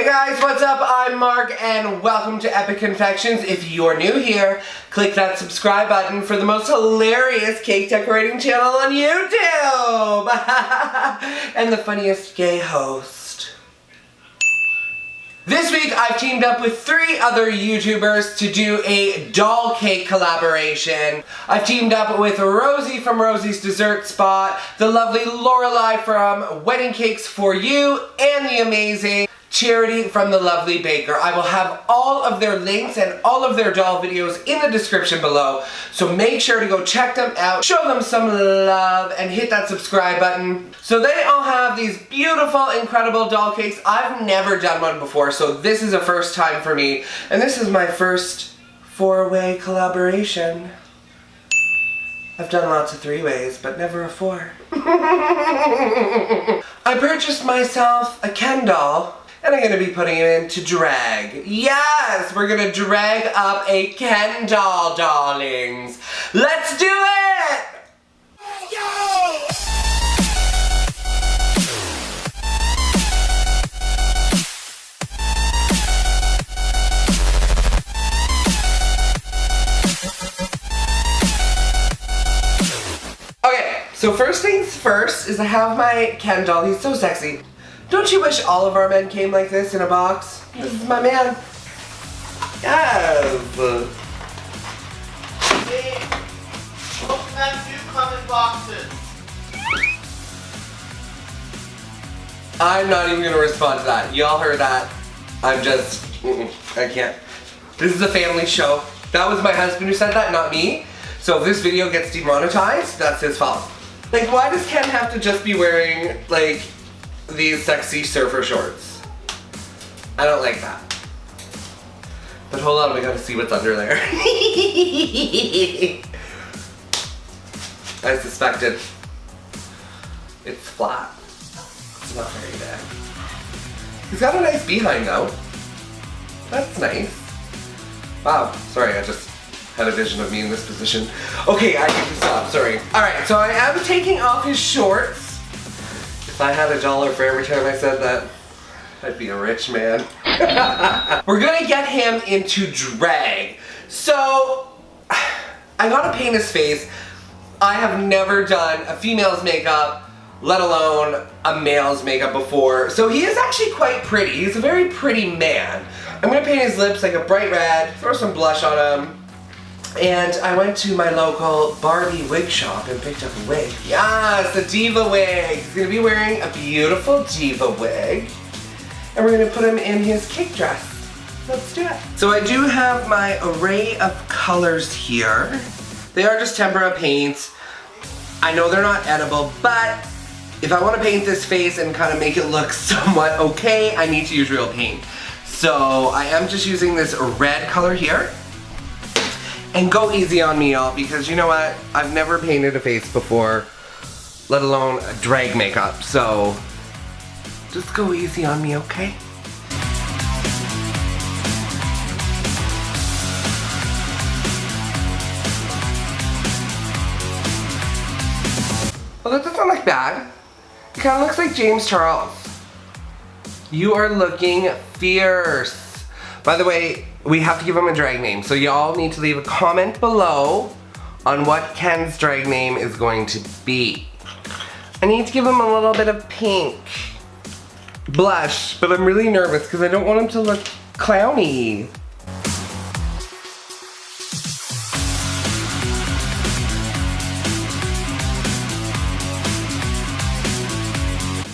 Hey guys, what's up? I'm Mark and welcome to Epicconfections. If you're new here, click that subscribe button for the most hilarious cake decorating channel on YouTube! And the funniest gay host. This week I've teamed up with 3 other YouTubers to do a doll cake collaboration. I've teamed up with Rosie from Rosie's Dessert Spot, the lovely Lorelei from Wedding Cakes for You, and the amazing Charity from the Lovely Baker. I will have all of their links and all of their doll videos in the description below, so make sure to go check them out, show them some love, and hit that subscribe button. So they all have these beautiful, incredible doll cakes. I've never done one before, so this is a first time for me, and this is my first 4-way collaboration. I've done lots of 3-ways, but never a 4. I purchased myself a Ken doll, and I'm going to be putting it into drag. Yes! We're going to drag up a Ken doll, darlings. Let's do it! Yo! Okay, so first things first is I have my Ken doll. He's so sexy. Don't you wish all of our men came like this in a box? This is my man. Yes. Hey, most men do come in boxes. I'm not even gonna respond to that. Y'all heard that. I'm just, I can't. This is a family show. That was my husband who said that, not me. So if this video gets demonetized, that's his fault. Like, why does Ken have to just be wearing, like, these sexy surfer shorts? I don't like that. But hold on, we gotta see what's under there. I suspected. It's flat. It's not very big. He's got a nice behind though. That's nice. Wow, sorry, I just had a vision of me in this position. Okay, I need to stop, sorry. Alright, so I am taking off his shorts. If I had $1 for every time I said that, I'd be a rich man. We're gonna get him into drag. So, I gotta paint his face. I have never done a female's makeup, let alone a male's makeup before. So he is actually quite pretty. He's a very pretty man. I'm gonna paint his lips like a bright red, throw some blush on him. And I went to my local Barbie wig shop and picked up a wig. Yes, a diva wig. He's gonna be wearing a beautiful diva wig. And we're gonna put him in his cake dress. Let's do it. So I do have my array of colors here. They are just tempera paints. I know they're not edible, but if I wanna paint this face and kind of make it look somewhat okay, I need to use real paint. So I am just using this red color here. And go easy on me, y'all, because you know what? I've never painted a face before, let alone a drag makeup, so just go easy on me, okay? Well, that doesn't look bad. It kind of looks like James Charles. You are looking fierce. By the way, we have to give him a drag name, so y'all need to leave a comment below on what Ken's drag name is going to be. I need to give him a little bit of pink blush, but I'm really nervous because I don't want him to look clowny.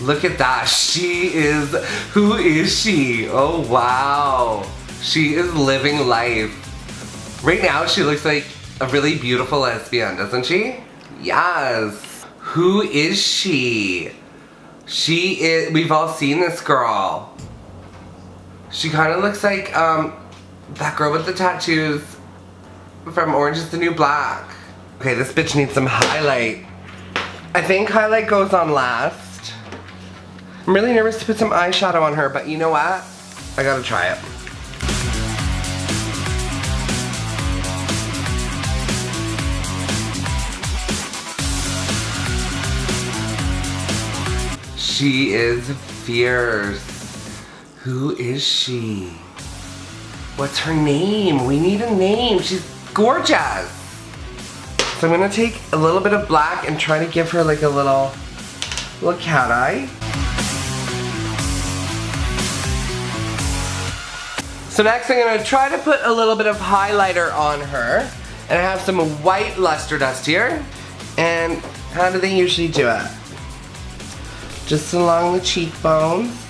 Look at that, who is she? Oh wow. She is living life. Right now she looks like a really beautiful lesbian, doesn't she? Yes. Who is she? We've all seen this girl. She kind of looks like that girl with the tattoos from Orange is the New Black. Okay, this bitch needs some highlight. I think highlight goes on last. I'm really nervous to put some eyeshadow on her, but you know what? I gotta try it. She is fierce. Who is she? What's her name? We need a name. She's gorgeous. So I'm gonna take a little bit of black and try to give her like a little cat eye. So next I'm gonna try to put a little bit of highlighter on her. And I have some white luster dust here. And how do they usually do it? Just along the cheekbones.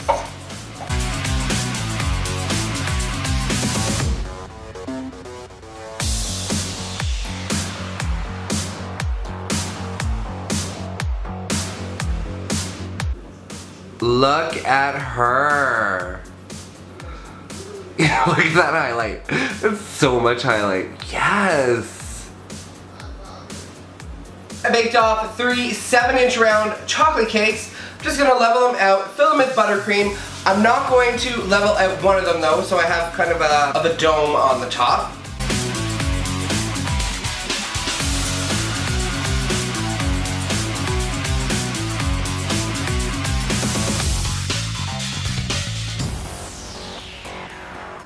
Look at her. Look at that highlight. That's so much highlight. Yes. I baked off 3 7-inch round chocolate cakes. I'm just gonna level them out, fill them with buttercream. I'm not going to level out one of them though, so I have kind of a dome on the top.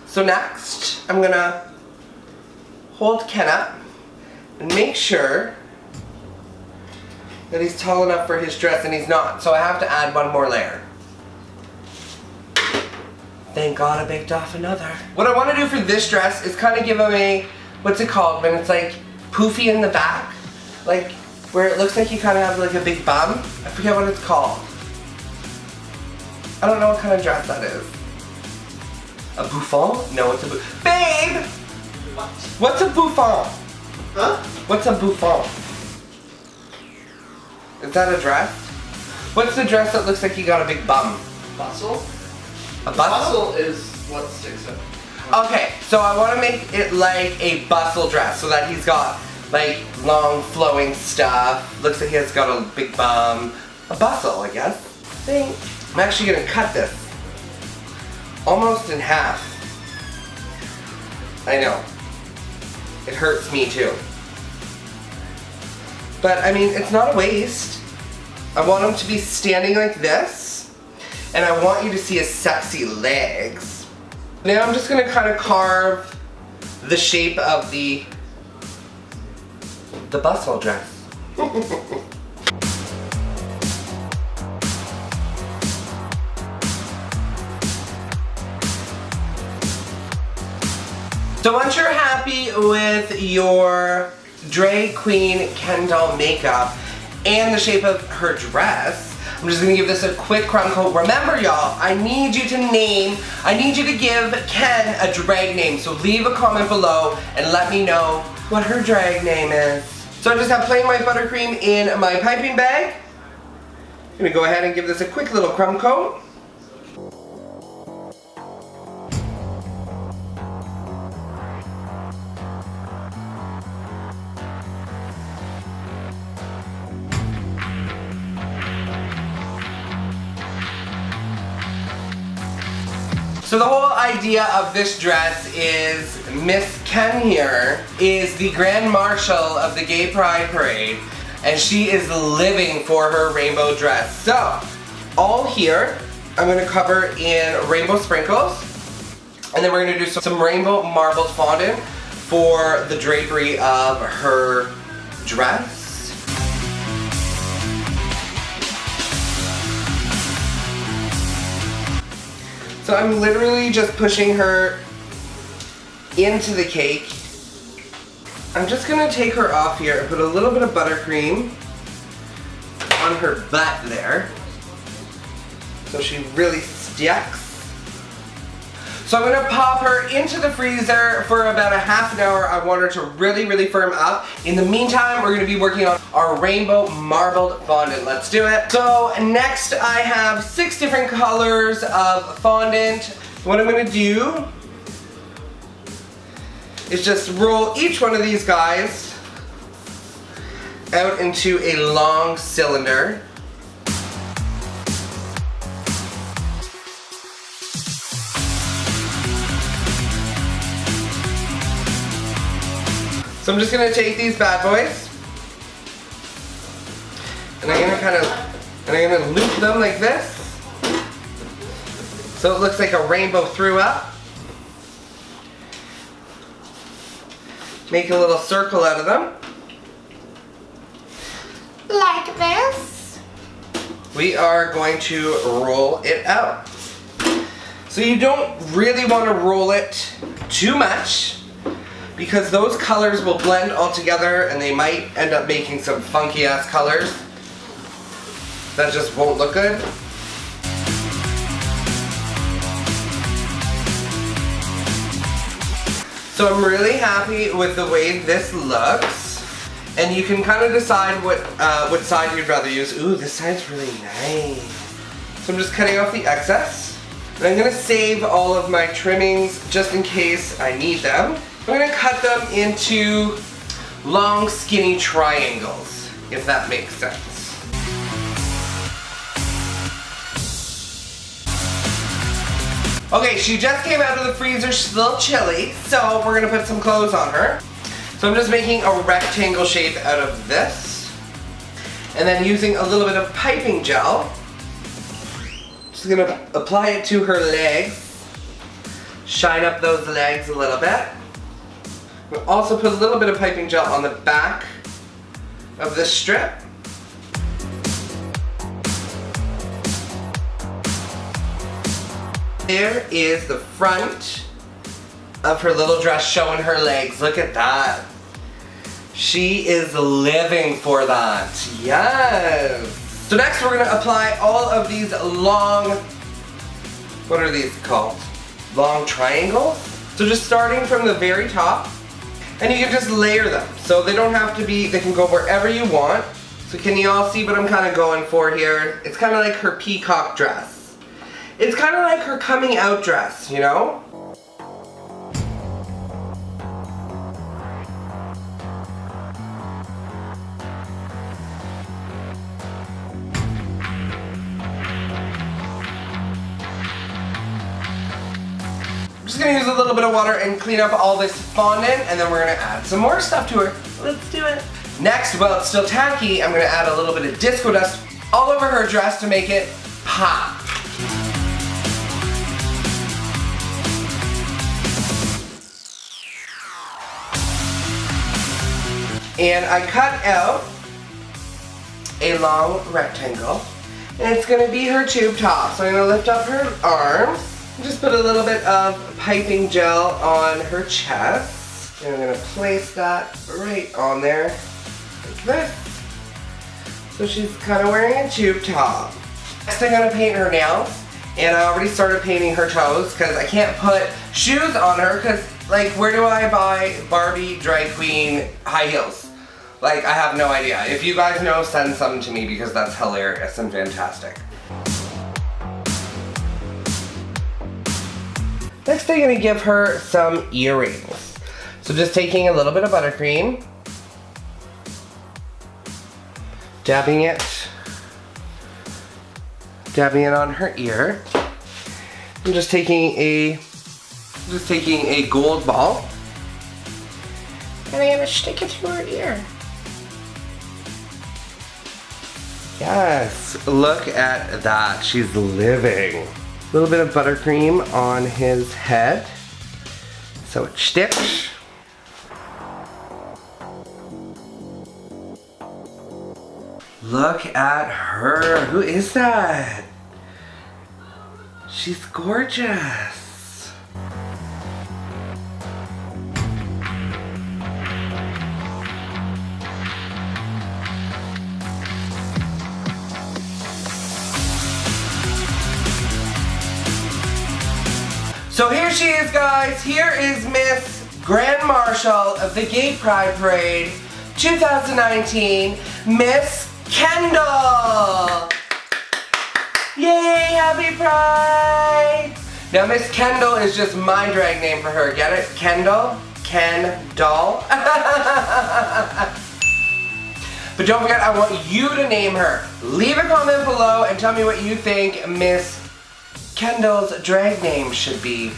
So next, I'm gonna hold Ken up and make sure that he's tall enough for his dress, and he's not. So I have to add one more layer. Thank God I baked off another. What I want to do for this dress is kind of give him a, what's it called when it's like poofy in the back? Like where it looks like you kind of have like a big bum. I forget what it's called. I don't know what kind of dress that is. A bouffant? No, it's a bouffant. Babe! What? What's a bouffant? Huh? What's a bouffant? Is that a dress? What's the dress that looks like you got a big bum? Bustle? A bustle? Bustle is what sticks out. Okay, so I want to make it like a bustle dress so that he's got like long flowing stuff. Looks like he's got a big bum. A bustle, I guess. I think. I'm actually going to cut this almost in half. I know. It hurts me too. But I mean, it's not a waist. I want him to be standing like this. And I want you to see his sexy legs. Now I'm just gonna kind of carve the shape of the bustle dress. So once you're happy with your drag queen Ken doll makeup and the shape of her dress, I'm just gonna give this a quick crumb coat. Remember y'all, I need you to give Ken a drag name. So leave a comment below and let me know what her drag name is. So I just have plain white buttercream in my piping bag. I'm gonna go ahead and give this a quick little crumb coat. So the whole idea of this dress is Miss Ken here is the Grand Marshal of the Gay Pride Parade, and she is living for her rainbow dress. So, all here, I'm going to cover in rainbow sprinkles, and then we're going to do some rainbow marbled fondant for the drapery of her dress. So I'm literally just pushing her into the cake. I'm just gonna take her off here and put a little bit of buttercream on her butt there, so she really sticks. So I'm gonna pop her into the freezer for about a half an hour. I want her to really, really firm up. In the meantime, we're gonna be working on our rainbow marbled fondant. Let's do it. So next I have 6 different colors of fondant. What I'm gonna do is just roll each one of these guys out into a long cylinder. So I'm just gonna take these bad boys and I'm gonna loop them like this. So it looks like a rainbow threw up. Make a little circle out of them. Like this. We are going to roll it out. So you don't really want to roll it too much because those colors will blend all together and they might end up making some funky ass colors that just won't look good. So I'm really happy with the way this looks. And you can kind of decide what side you'd rather use. Ooh, this side's really nice. So I'm just cutting off the excess. And I'm gonna save all of my trimmings just in case I need them. I'm gonna cut them into long, skinny triangles, if that makes sense. Okay, she just came out of the freezer, she's a little chilly, so we're gonna put some clothes on her. So I'm just making a rectangle shape out of this. And then using a little bit of piping gel, just gonna apply it to her legs. Shine up those legs a little bit. We'll also put a little bit of piping gel on the back of this strip. There is the front of her little dress showing her legs. Look at that. She is living for that. Yes. So next we're gonna apply all of these long, what are these called? Long triangles. So just starting from the very top, and you can just layer them. So they don't have to be, they can go wherever you want. So can you all see what I'm kind of going for here? It's kind of like her peacock dress. It's kind of like her coming out dress, you know? I'm just gonna use a little bit of water and clean up all this fondant, and then we're gonna add some more stuff to her. Let's do it. Next, while it's still tacky, I'm gonna add a little bit of disco dust all over her dress to make it pop. And I cut out a long rectangle, and it's gonna be her tube top. So I'm gonna lift up her arms, and just put a little bit of piping gel on her chest. And I'm gonna place that right on there, like this. So she's kind of wearing a tube top. Next I'm gonna paint her nails, and I already started painting her toes because I can't put shoes on her because, like, where do I buy Barbie drag queen high heels? Like, I have no idea. If you guys know, send some to me because that's hilarious and fantastic. Next, I'm gonna give her some earrings. So just taking a little bit of buttercream, dabbing it on her ear. I'm just taking a gold ball, and I'm gonna stick it through her ear. Yes, look at that. She's living. A little bit of buttercream on his head so it sticks. Look at her. Who is that? She's gorgeous. So here she is, guys. Here is Miss Grand Marshal of the Gay Pride Parade 2019, Miss Kendall. Yay, happy Pride. Now Miss Kendall is just my drag name for her. Get it? Kendall? Ken-doll. But don't forget, I want you to name her. Leave a comment below and tell me what you think Miss Kendall's drag name should be.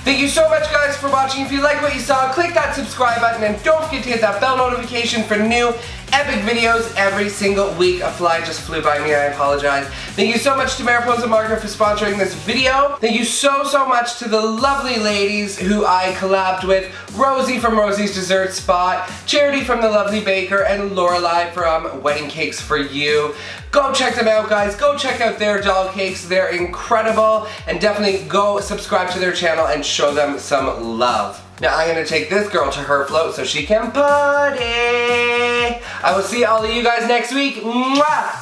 Thank you so much, guys, for watching. If you like what you saw, click that subscribe button and don't forget to hit that bell notification for new epic videos every single week. A fly just flew by me, I apologize. Thank you so much to Mariposa Market for sponsoring this video. Thank you so much to the lovely ladies who I collabed with. Rosie from Rosie's Dessert Spot, Charity from The Lovely Baker, and Lorelei from Wedding Cakes for You. Go check them out, guys. Go check out their doll cakes. They're incredible. And definitely go subscribe to their channel and show them some love. Now I'm gonna take this girl to her float so she can party. I will see all of you guys next week. Mwah!